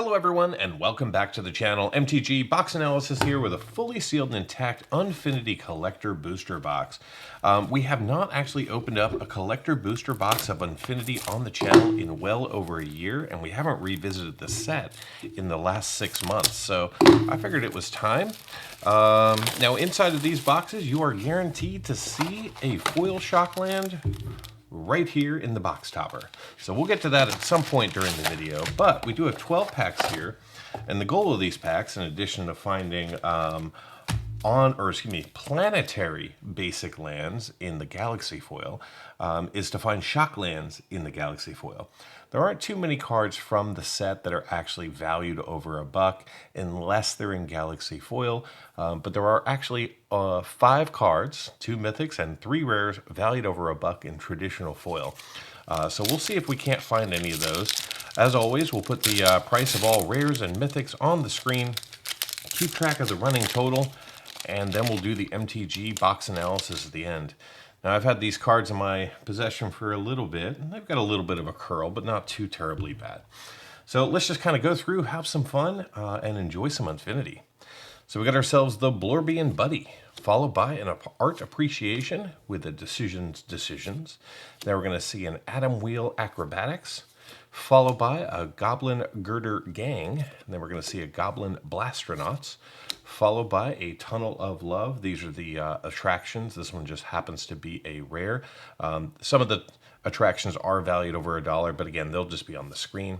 Hello everyone and welcome back to the channel. MTG Box Analysis here with a fully sealed and intact Unfinity collector booster box. We have not actually opened up a collector booster box of Unfinity on the channel in well over a year, and we haven't revisited the set in the last 6 months, so I figured it was time. Now inside of these boxes you are guaranteed to see a foil Shockland right here in the box topper. So we'll get to that at some point during the video, but we do have 12 packs here, and the goal of these packs, in addition to finding planetary basic lands in the Galaxy foil, is to find shock lands in the Galaxy foil. There aren't too many cards from the set that are actually valued over $1 unless they're in Galaxy foil, but there are actually 5 cards, 2 mythics and 3 rares valued over $1 in traditional foil. So we'll see if we can't find any of those. As always, we'll put the price of all rares and mythics on the screen, keep track of the running total, and then we'll do the MTG box analysis at the end. Now, I've had these cards in my possession for a little bit, and they've got a little bit of a curl, but not too terribly bad. So let's just kind of go through, have some fun, and enjoy some Unfinity. So we got ourselves the Blorbian Buddy, followed by an Art Appreciation with the Decisions. Then we're going to see an Atom Wheel Acrobatics, followed by a Goblin Girder Gang. And then we're going to see a Goblin Blastronauts, followed by a Tunnel of Love. These are the attractions. This one just happens to be a rare. Some of the attractions are valued over $1, but again, they'll just be on the screen.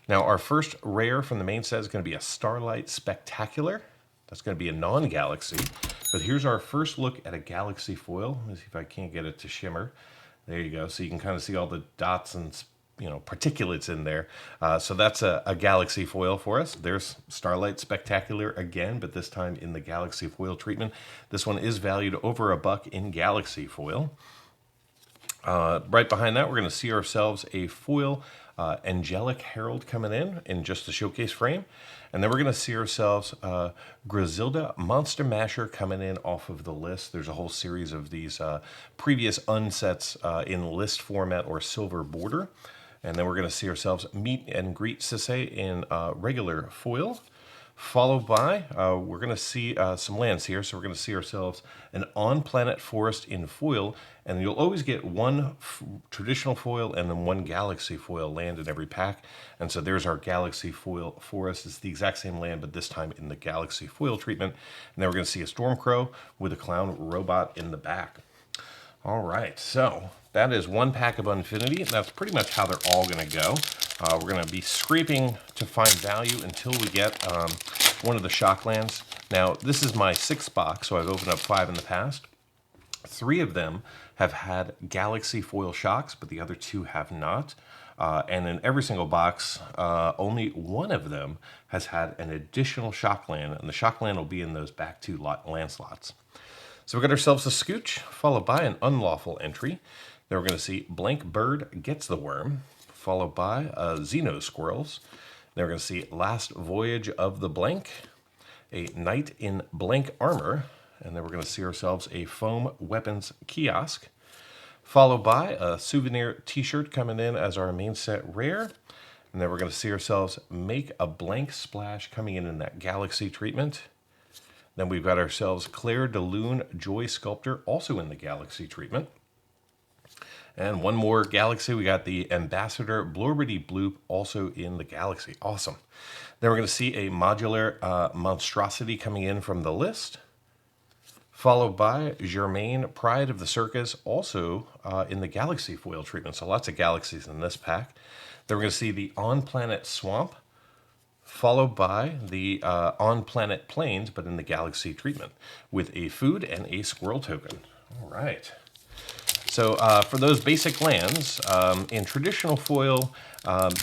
Now, our first rare from the main set is going to be a Starlight Spectacular. That's going to be a non-Galaxy. But here's our first look at a Galaxy foil. Let me see if I can't get it to shimmer. There you go. So you can kind of see all the dots and particulates in there. So that's a Galaxy foil for us. There's Starlight Spectacular again, but this time in the Galaxy foil treatment. This one is valued over $1 in Galaxy foil. Right behind that, we're going to see ourselves a foil Angelic Herald coming in just the showcase frame. And then we're going to see ourselves Griselda Monster Masher coming in off of the list. There's a whole series of these previous unsets in list format or silver border. And then we're going to see ourselves Meet and Greet Sisay in regular foil, followed by, we're going to see some lands here. So we're going to see ourselves an On-Planet Forest in foil, and you'll always get one traditional foil and then one Galaxy foil land in every pack. And so there's our Galaxy foil forest. It's the exact same land, but this time in the Galaxy foil treatment. And then we're going to see a Stormcrow with a Clown Robot in the back. All right, so that is one pack of Unfinity, and that's pretty much how they're all going to go. We're going to be scraping to find value until we get one of the shock lands. Now, this is my 6th box, so I've opened up 5 in the past. 3 of them have had Galaxy foil shocks, but the other 2 have not. And in every single box, only one of them has had an additional shock land, and the shock land will be in those back 2 land slots. So we got ourselves a Scooch, followed by an Unlawful Entry. Then we're going to see Blank Bird Gets the Worm, followed by Xeno Squirrels. Then we're going to see Last Voyage of the Blank, a Knight in Blank Armor, and then we're going to see ourselves a Foam Weapons Kiosk, followed by a Souvenir T-shirt coming in as our main set rare. And then we're going to see ourselves Make a Blank Splash coming in that Galaxy treatment. Then we've got ourselves Claire de Lune Joy Sculptor, also in the Galaxy treatment. And one more Galaxy, we got the Ambassador Blorbidy Bloop, also in the Galaxy. Awesome. Then we're going to see a Modular Monstrosity coming in from the list, followed by Germaine Pride of the Circus, also in the Galaxy foil treatment. So lots of Galaxies in this pack. Then we're going to see the On-Planet Swamp, followed by the On-Planet Plains, but in the Galaxy treatment, with a food and a squirrel token. All right. So for those basic lands, in traditional foil,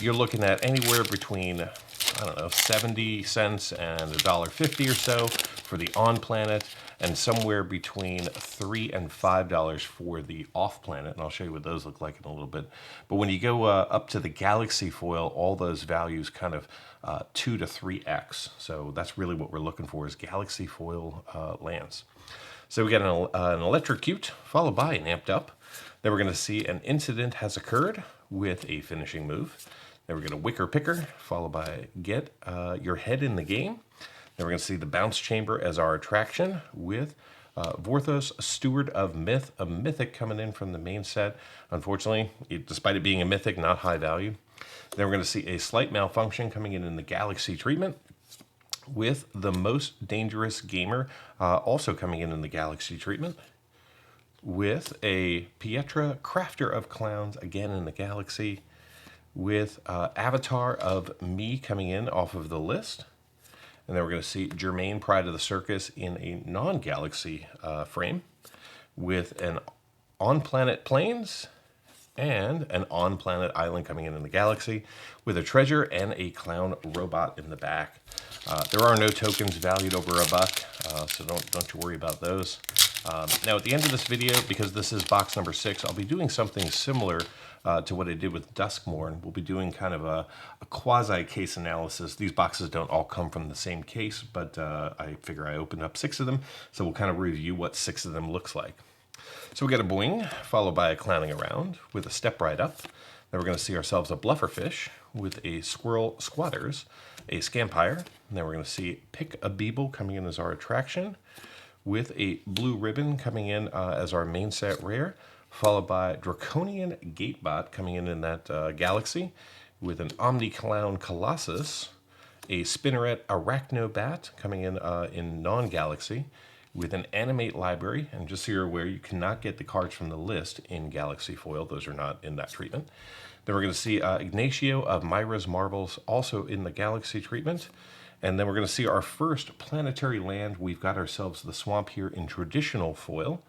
you're looking at anywhere between, 70 cents and $1.50 or so for the on-planet, and somewhere between $3 and $5 for the off-planet. And I'll show you what those look like in a little bit. But when you go up to the Galaxy foil, all those values kind of 2 to 3x. So that's really what we're looking for, is Galaxy foil lands. So we got an Electrocute, followed by an Amped Up. Then we're going to see an Incident Has Occurred with a finishing move. Then we're going to Wicker Picker, followed by Get Your Head in the Game. Then we're going to see the Bounce Chamber as our attraction with Vorthos, Steward of Myth, a mythic coming in from the main set. Unfortunately, despite it being a mythic, not high value. Then we're going to see a Slight Malfunction coming in the Galaxy treatment with the Most Dangerous Gamer also coming in the Galaxy treatment with a Pietra, Crafter of Clowns, again in the Galaxy, with Avatar of Me coming in off of the list. And then we're going to see Germain, Pride of the Circus in a non-Galaxy frame with an On-Planet Plains and an On-Planet Island coming in the Galaxy with a treasure and a clown robot in the back. There are no tokens valued over $1, so don't you worry about those. Now at the end of this video, because this is box number 6, I'll be doing something similar to what I did with Duskmorn. We'll be doing kind of a quasi-case analysis. These boxes don't all come from the same case, but I figure I opened up 6 of them, so we'll kind of review what 6 of them looks like. So we got a Boing, followed by a Clowning Around with a Step Right Up. Then we're going to see ourselves a Blufferfish with a Squirrel Squatters, a Scampire. And then we're going to see Pick a Beeble coming in as our attraction with a Blue Ribbon coming in as our main set rare, followed by Draconian Gatebot coming in that Galaxy with an Omni Clown Colossus, a Spinneret Arachnobat coming in non-Galaxy with an Animate Library. And just so you're aware, you cannot get the cards from the list in Galaxy Foil. Those are not in that treatment. Then we're going to see Ignacio of Myra's Marvels also in the Galaxy treatment. And then we're going to see our first planetary land. We've got ourselves the Swamp here in traditional foil,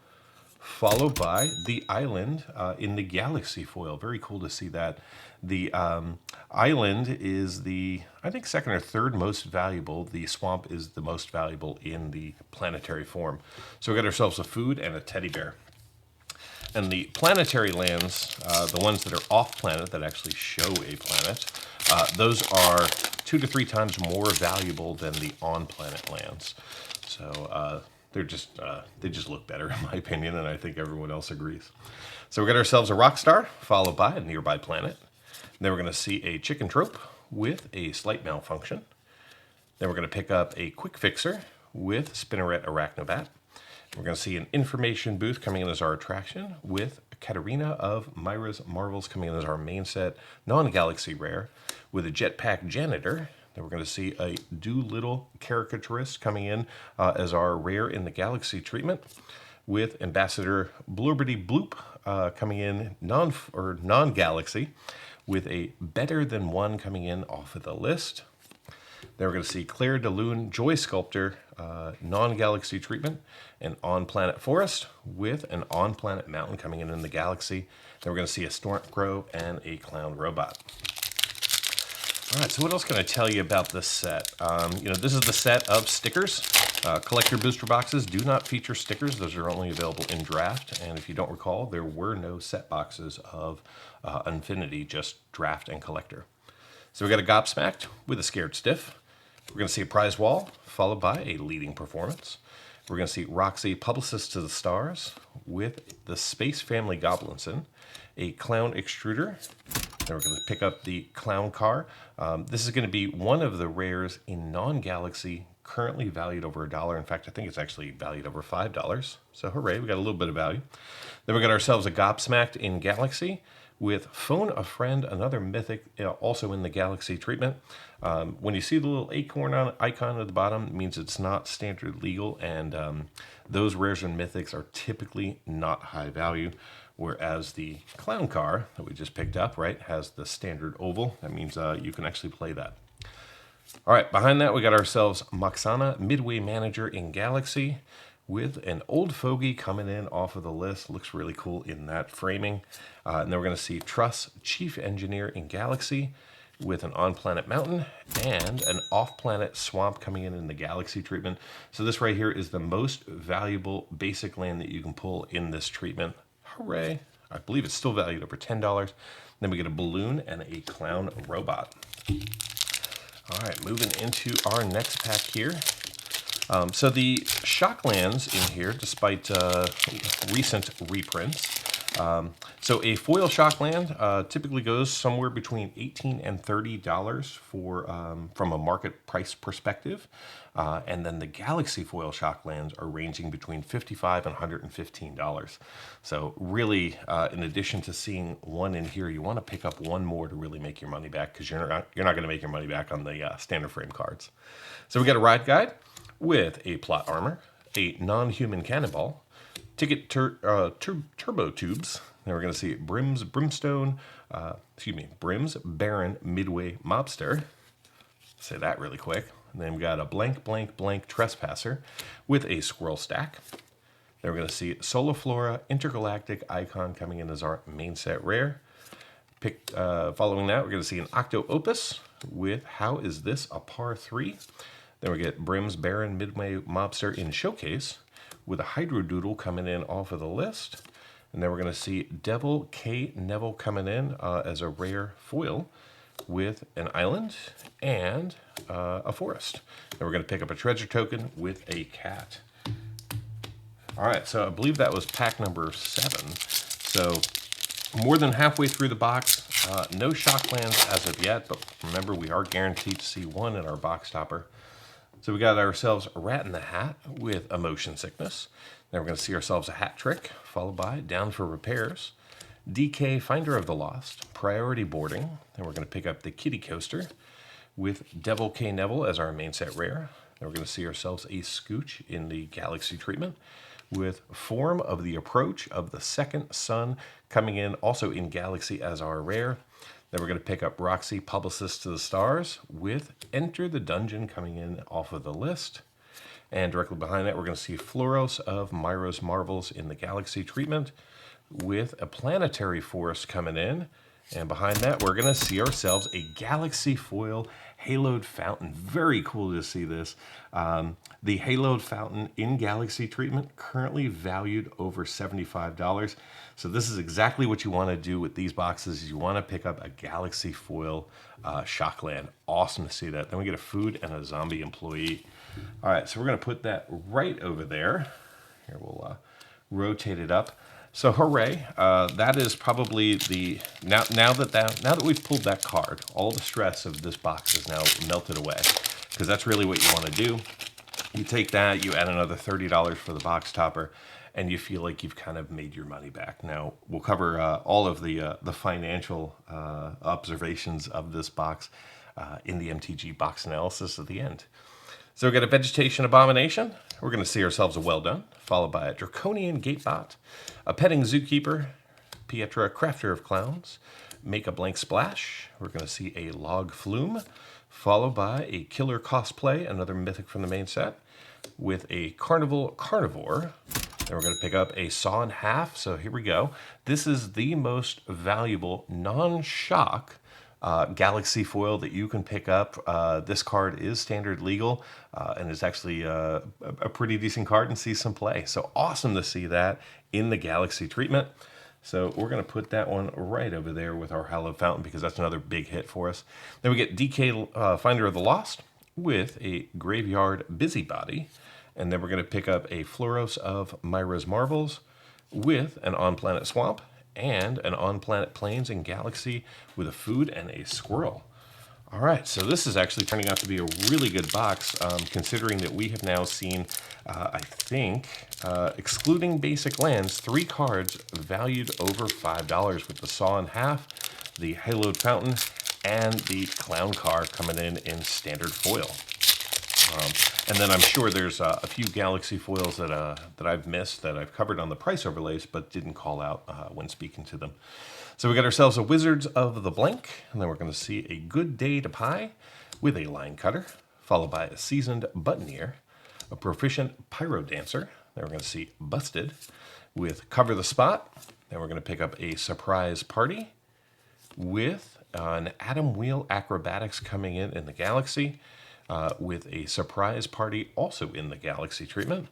followed by the Island in the Galaxy foil. Very cool to see that. The Island is the, I think, second or third most valuable. The Swamp is the most valuable in the planetary form. So we got ourselves a food and a teddy bear. And the planetary lands, the ones that are off planet that actually show a planet, those are 2 to 3 times more valuable than the on-planet lands. So they just look better in my opinion, and I think everyone else agrees. So we got ourselves a Rockstar, followed by a Nearby Planet. Then we're going to see a Chicken Trope with a Slight Malfunction. Then we're going to pick up a Quick Fixer with Spinneret Arachnobat. We're going to see an Information Booth coming in as our attraction with Katarina of Myra's Marvels coming in as our main set, non-Galaxy rare, with a Jetpack Janitor. Then we're going to see a Doolittle Caricaturist coming in as our rare in the Galaxy treatment, with Ambassador Blurberty Bloop coming in non-Galaxy, with a Better Than One coming in off of the list. Then we're going to see Claire de Lune Joy Sculptor, non-Galaxy treatment, an On-Planet Forest with an On-Planet Mountain coming in the Galaxy. Then we're going to see a Stormcrow and a Clown Robot. All right, so what else can I tell you about this set? This is the set of stickers. Collector booster boxes do not feature stickers. Those are only available in draft. And if you don't recall, there were no set boxes of Unfinity, just draft and collector. So we got a Gobsmacked with a Scared Stiff. We're going to see a Prize Wall, followed by a Leading Performance. We're going to see Roxy, Publicist to the Stars, with the Space Family Goblinson, a Clown Extruder. Then we're going to pick up the Clown Car. This is going to be one of the rares in non-Galaxy, currently valued over $1. In fact, I think it's actually valued over $5. So hooray, we got a little bit of value. Then we got ourselves a Gobsmacked in Galaxy, with Phone a Friend, another mythic, also in the Galaxy treatment. When you see the little acorn icon at the bottom, it means it's not standard legal, and those rares and mythics are typically not high value, whereas the Clown Car that we just picked up, right, has the standard oval. That means you can actually play that. All right, behind that, we got ourselves Moxana, Midway Manager in Galaxy, with an Old Fogey coming in off of the list. Looks really cool in that framing. And then we're going to see Truss, Chief Engineer in Galaxy, with an On-Planet Mountain and an Off-Planet Swamp coming in the Galaxy treatment. So this right here is the most valuable basic land that you can pull in this treatment. Hooray. I believe it's still valued over $10. Then we get a Balloon and a Clown Robot. All right, moving into our next pack here. So the shock lands in here, despite recent reprints, So a foil Shockland typically goes somewhere between $18 and $30 for from a market price perspective, and then the Galaxy foil Shocklands are ranging between $55 and $115. So really, in addition to seeing one in here, you want to pick up one more to really make your money back, because you're not going to make your money back on the standard frame cards. So we got a ride guide with a plot armor, a non-human cannonball, ticket turbo tubes. Then we're going to see Brims Baron Midway Mobster. Say that really quick. And then we got a blank Trespasser with a squirrel stack. Then we're going to see Soliflora Intergalactic Icon coming in as our main set rare. Following that, we're going to see an Octo Opus with How Is This a Par 3? Then we get Brims Baron Midway Mobster in Showcase with a Hydrodoodle coming in off of the list. And then we're going to see Devil K. Neville coming in as a rare foil with an island and a forest. Then we're going to pick up a treasure token with a cat. All right, so I believe that was pack number 7. So more than halfway through the box. No Shocklands as of yet, but remember, we are guaranteed to see one in our box topper. So we got ourselves a Rat in the Hat with a Motion Sickness. Then we're going to see ourselves a Hat Trick, followed by Down for Repairs, DK Finder of the Lost, Priority Boarding. Then we're going to pick up the Kitty Coaster with Devil K. Neville as our main set rare. Then we're going to see ourselves a Scooch in the Galaxy treatment with Form of the Approach of the Second Sun coming in also in Galaxy as our rare. Then we're going to pick up Roxy, Publicist to the Stars, with Enter the Dungeon coming in off of the list. And directly behind that, we're going to see Floros of Myra's Marvels in the Galaxy treatment, with a Planetary Forest coming in. And behind that, we're going to see ourselves a Galaxy foil Haloed Fountain. Very cool to see this. The Haloed Fountain in Galaxy treatment, currently valued over $75. So this is exactly what you want to do with these boxes. You want to pick up a Galaxy foil Shockland. Awesome to see that. Then we get a food and a zombie employee. All right, so we're going to put that right over there. Here, we'll rotate it up. So hooray! That is probably the now that we've pulled that card, all the stress of this box is now melted away, because that's really what you want to do. You take that, you add another $30 for the box topper, and you feel like you've kind of made your money back. Now we'll cover all of the financial observations of this box in the MTG Box Analysis at the end. So we've got a Vegetation Abomination. We're going to see ourselves a Well Done, followed by a Draconian Gatebot, a Petting Zookeeper, Pietra Crafter of Clowns, Make a Blank Splash. We're going to see a Log Flume, followed by a Killer Cosplay, another mythic from the main set, with a Carnival Carnivore. Then we're going to pick up a Saw in Half. So here we go. This is the most valuable non-shock Galaxy foil that you can pick up. This card is standard legal and is actually a pretty decent card and sees some play. So awesome to see that in the Galaxy treatment. So we're going to put that one right over there with our Hallowed Fountain, because that's another big hit for us. Then we get DK Finder of the Lost with a Graveyard Busybody. And then we're going to pick up a Floros of Myra's Marvels with an On-Planet Swamp and an On-Planet Plains and Galaxy with a food and a squirrel. All right, so this is actually turning out to be a really good box, considering that we have now seen, I think, excluding basic lands, 3 cards valued over $5 with the Saw in Half, the Haloed Fountain, and the Clown Car coming in standard foil. And then I'm sure there's a few Galaxy foils that I've missed that I've covered on the price overlays, but didn't call out when speaking to them. So we got ourselves a Wizards of the Blank, and then we're going to see a Good Day to Pie with a Line Cutter, followed by a Seasoned Buttoneer, a Proficient Pyro Dancer. Then we're going to see Busted with Cover the Spot. Then we're going to pick up a Surprise Party with an Atom Wheel Acrobatics coming in the Galaxy, with a Surprise Party also in the Galaxy treatment.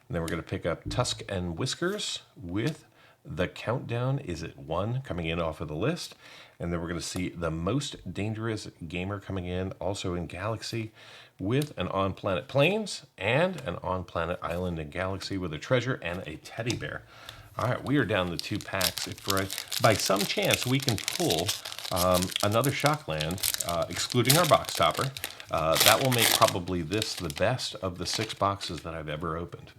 And then we're going to pick up Tusk and Whiskers with the Countdown Is It 1 coming in off of the list. And then we're going to see the Most Dangerous Gamer coming in also in Galaxy with an On-Planet Plains and an On-Planet Island in Galaxy with a treasure and a teddy bear. All right, we are down to 2 packs. If by some chance we can pull another shock land, excluding our box topper, that will make probably this the best of the 6 boxes that I've ever opened.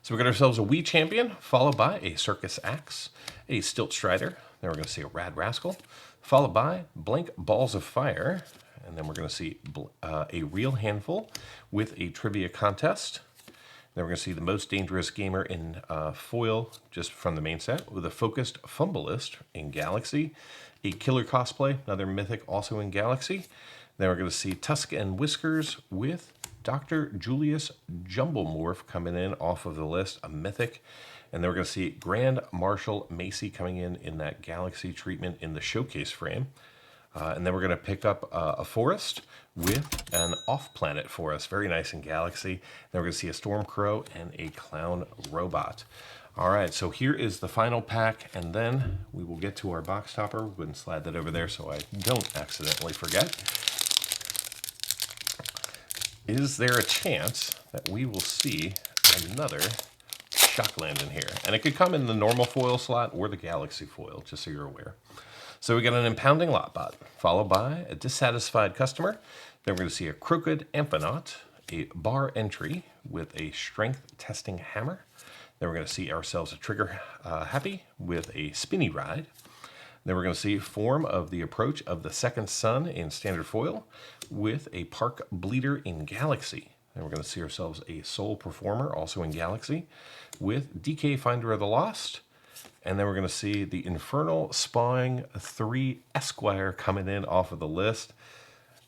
So we got ourselves a Wii Champion, followed by a Circus Axe, a Stilt Strider, then we're going to see a Rad Rascal, followed by Blank Balls of Fire, and then we're going to see a Real Handful with a Trivia Contest. Then we're going to see the Most Dangerous Gamer in foil, just from the main set, with a Focused Fumbleist in Galaxy, a Killer Cosplay, another Mythic also in Galaxy. Then we're going to see Tusk and Whiskers with Dr. Julius Jumblemorph coming in off of the list, a Mythic. And then we're going to see Grand Marshal Macy coming in that Galaxy treatment in the showcase frame. And then we're going to pick up a Forest with an off-planet Forest, very nice in Galaxy. Then we're going to see a Stormcrow and a Clown Robot. All right, so here is the final pack, and then we will get to our box topper. We're going to slide that over there so I don't accidentally forget. Is there a chance that we will see another Shockland in here? And it could come in the normal foil slot or the Galaxy foil, just so you're aware. So we got an Impounding Lotbot, followed by a Dissatisfied Customer. Then we're going to see a Crooked Amphonaut, a Bar Entry with a Strength Testing Hammer. Then we're going to see ourselves a Trigger Happy with a Spinny Ride. Then we're going to see Form of the Approach of the Second Sun in Standard Foil with a Park Bleeder in Galaxy. Then we're going to see ourselves a Soul Performer, also in Galaxy, with DK Finder of the Lost. And then we're going to see the Infernal Spawing 3 Esquire coming in off of the list.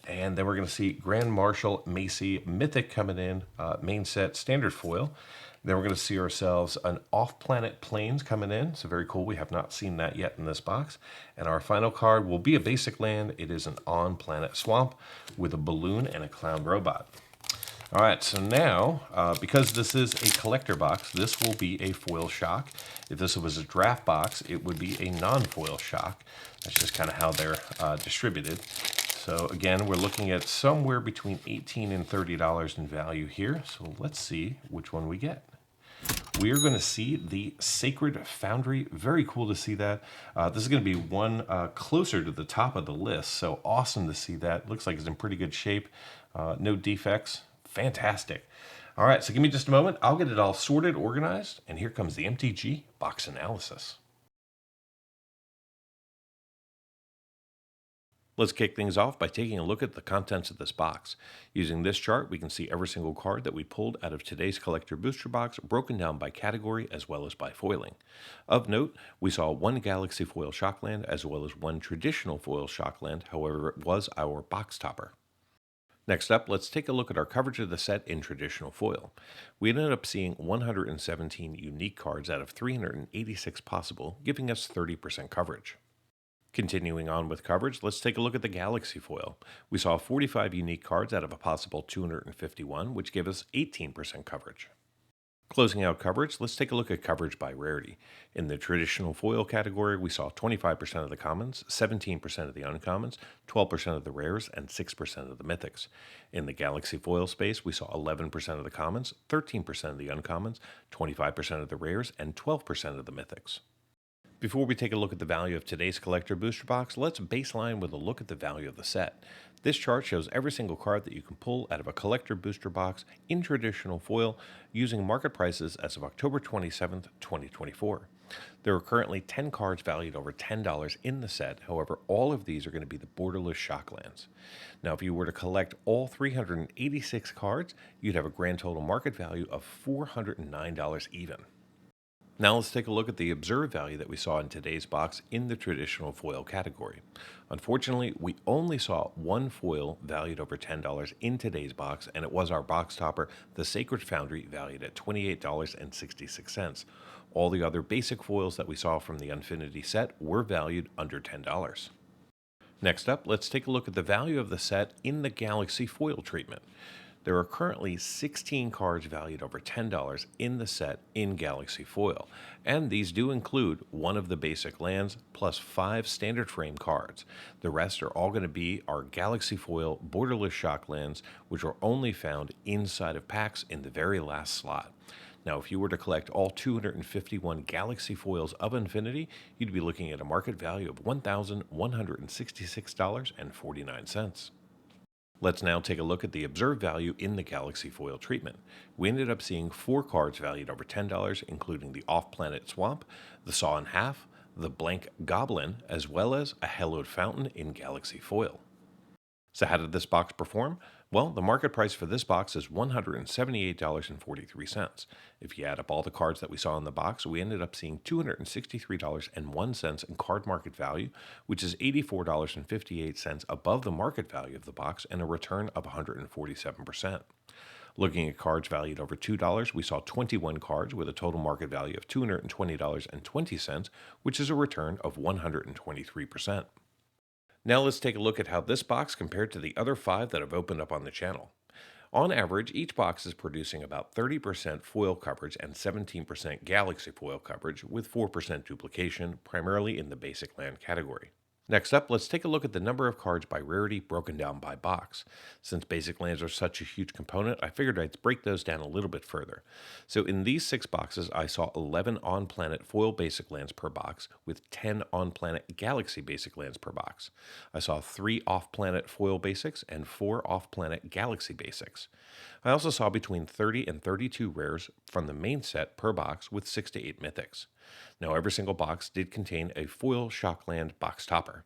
And then we're going to see Grand Marshal Macy Mythic coming in, main set, Standard Foil. Then we're going to see ourselves an Off-Planet Plains coming in. So very cool. We have not seen that yet in this box. And our final card will be a basic land. It is an On-Planet Swamp with a Balloon and a Clown Robot. All right, so now, because this is a collector box, this will be a foil shock. If this was a draft box, it would be a non-foil shock. That's just kind of how they're distributed. So again, we're looking at somewhere between $18 and $30 in value here. So let's see which one we get. We are going to see the Sacred Foundry. Very cool to see that. This is going to be one closer to the top of the list. So awesome to see that. Looks like it's in pretty good shape. No defects. Fantastic. All right, so give me just a moment. I'll get it all sorted, organized, and here comes the MTG Box Analysis. Let's kick things off by taking a look at the contents of this box. Using this chart, we can see every single card that we pulled out of today's collector booster box broken down by category as well as by foiling. Of note, we saw one Galaxy foil Shockland as well as one traditional foil Shockland, however it was our box topper. Next up, let's take a look at our coverage of the set in traditional foil. We ended up seeing 117 unique cards out of 386 possible, giving us 30% coverage. Continuing on with coverage, let's take a look at the Galaxy foil. We saw 45 unique cards out of a possible 251, which gave us 18% coverage. Closing out coverage, let's take a look at coverage by rarity. In the traditional foil category, we saw 25% of the commons, 17% of the uncommons, 12% of the rares, and 6% of the mythics. In the Galaxy foil space, we saw 11% of the commons, 13% of the uncommons, 25% of the rares, and 12% of the mythics. Before we take a look at the value of today's collector booster box, let's baseline with a look at the value of the set. This chart shows every single card that you can pull out of a collector booster box in traditional foil using market prices as of October 27th, 2024. There are currently 10 cards valued over $10 in the set, however, all of these are going to be the borderless Shocklands. Now, if you were to collect all 386 cards, you'd have a grand total market value of $409 even. Now let's take a look at the observed value that we saw in today's box in the traditional foil category. Unfortunately, we only saw one foil valued over $10 in today's box, and it was our box topper, the Sacred Foundry, valued at $28.66. All the other basic foils that we saw from the Unfinity set were valued under $10. Next up, let's take a look at the value of the set in the Galaxy foil treatment. There are currently 16 cards valued over $10 in the set in Galaxy foil, and these do include one of the basic lands plus 5 standard frame cards. The rest are all going to be our Galaxy foil borderless Shocklands, which are only found inside of packs in the very last slot. Now, if you were to collect all 251 Galaxy foils of Unfinity, you'd be looking at a market value of $1,166.49. Let's now take a look at the observed value in the Galaxy foil treatment. We ended up seeing 4 cards valued over $10, including the Off-Planet Swamp, the Saw in Half, the Blank Goblin, as well as a Hallowed Fountain in Galaxy foil. So how did this box perform? Well, the market price for this box is $178.43. If you add up all the cards that we saw in the box, we ended up seeing $263.01 in card market value, which is $84.58 above the market value of the box and a return of 147%. Looking at cards valued over $2, we saw 21 cards with a total market value of $220.20, which is a return of 123%. Now let's take a look at how this box compared to the other 5 that have opened up on the channel. On average, each box is producing about 30% foil coverage and 17% Galaxy foil coverage, with 4% duplication, primarily in the basic land category. Next up, let's take a look at the number of cards by rarity broken down by box. Since basic lands are such a huge component, I figured I'd break those down a little bit further. So in these 6 boxes, I saw 11 on-planet foil basic lands per box, with 10 on-planet Galaxy basic lands per box. I saw 3 off-planet foil basics and 4 off-planet Galaxy basics. I also saw between 30 and 32 rares from the main set per box, with 6 to 8 mythics. Now, every single box did contain a foil Shockland box topper.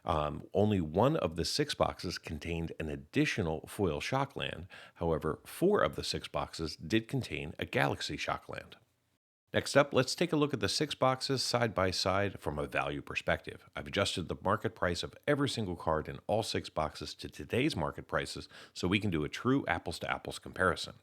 Only one of the 6 boxes contained an additional foil Shockland. However, 4 of the 6 boxes did contain a Galaxy Shockland. Next up, let's take a look at the 6 boxes side by side from a value perspective. I've adjusted the market price of every single card in all 6 boxes to today's market prices so we can do a true apples to apples comparison.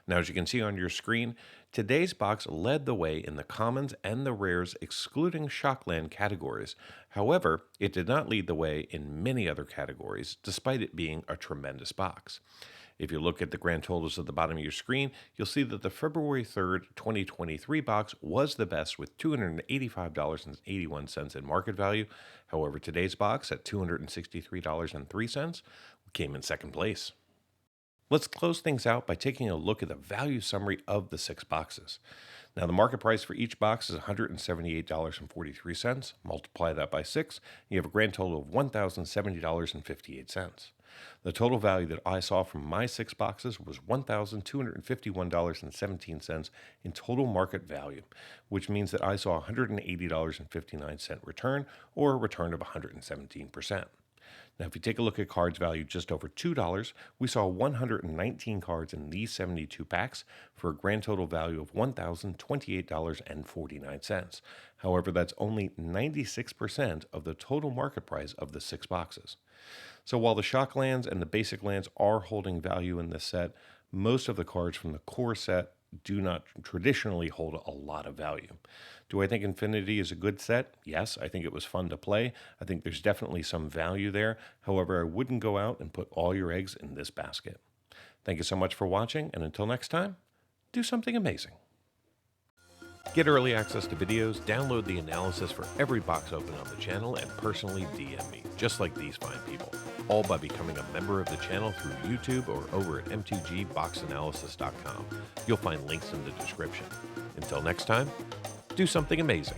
Now, as you can see on your screen, today's box led the way in the commons and the rares excluding Shockland categories. However, it did not lead the way in many other categories, despite it being a tremendous box. If you look at the grand totals at the bottom of your screen, you'll see that the February 3rd, 2023 box was the best with $285.81 in market value. However, today's box at $263.03 came in second place. Let's close things out by taking a look at the value summary of the 6 boxes. Now, the market price for each box is $178.43. Multiply that by 6, you have a grand total of $1,070.58. The total value that I saw from my 6 boxes was $1,251.17 in total market value, which means that I saw a $180.59 return, or a return of 117%. Now, if you take a look at cards valued just over $2, we saw 119 cards in these 72 packs for a grand total value of $1,028.49. However, that's only 96% of the total market price of the 6 boxes. So while the shock lands and the basic lands are holding value in this set, most of the cards from the core set do not traditionally hold a lot of value. Do I think Unfinity is a good set? Yes, I think it was fun to play. I think there's definitely some value there. However, I wouldn't go out and put all your eggs in this basket. Thank you so much for watching, and until next time, do something amazing. Get early access to videos, download the analysis for every box open on the channel, and personally DM me, just like these fine people, all by becoming a member of the channel through YouTube or over at mtgboxanalysis.com. You'll find links in the description. Until next time, do something amazing.